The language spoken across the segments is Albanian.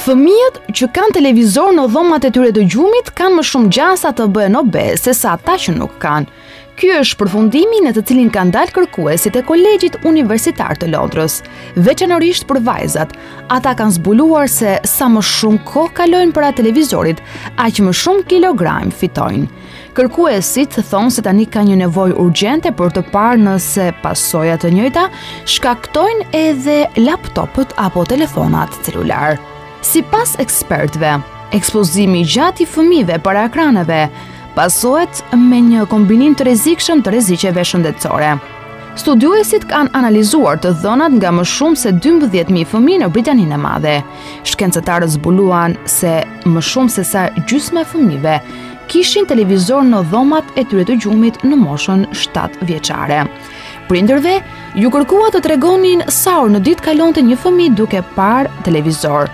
Fëmijët që kanë televizor në dhomat e tyre të gjumit kanë më shumë gjansa të bëhen obez se sa ata që nuk kanë. Ky është përfundimi në të cilin kanë dalë kërkuesit e Kolegjit Universitar të Londrës, veçanërisht për vajzat. Ata kanë zbuluar se sa më shumë kohë kalojnë para televizorit, aq më shumë kilogram fitojnë. Kërkuesit thonë se tani ka një nevojë urgjente për të parë nëse pasoja të njëjta shkaktojnë edhe laptopët apo telefonat celular. Sipas ekspertëve, ekspozimi gjatë i fëmijëve para ekraneve pasohet me një kombinim të rrezikshëm të rreziqeve shëndetësore. Studiuesit kanë analizuar të dhënat nga më shumë se 12.000 fëmijë në Britaninë e Madhe. Shkencëtarët zbuluan se më shumë se sa gjysma e fëmijëve kishin televizor në dhomat e tyre të gjumit në moshën 7 vjeçare. Prindërve ju kërkua të tregonin sa orë në ditë kalonte një fëmijë duke parë televizor.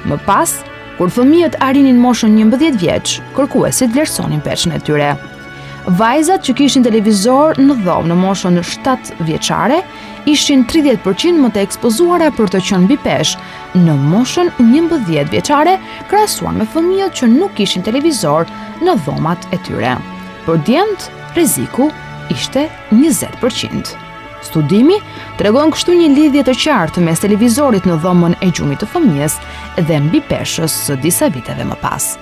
Më pas, kur fëmijët arrinin moshën 11 vjeç, kërkuesit vlerësonin peshën e tyre. Vajzat që kishin televizor në dhomë në moshën 7 vjeçare ishin 30% më të ekspozuara për të qenë mbi peshë në moshën 11 vjeçare krahasuar me fëmijët që nuk kishin televizor në dhomat e tyre. Për djemtë, rreziku ishte 20%. Studimi tregon kështu një lidhje të qartë mes televizorit në dhomën e gjumit të fëmijës dhe mbi peshës së disa viteve më pas.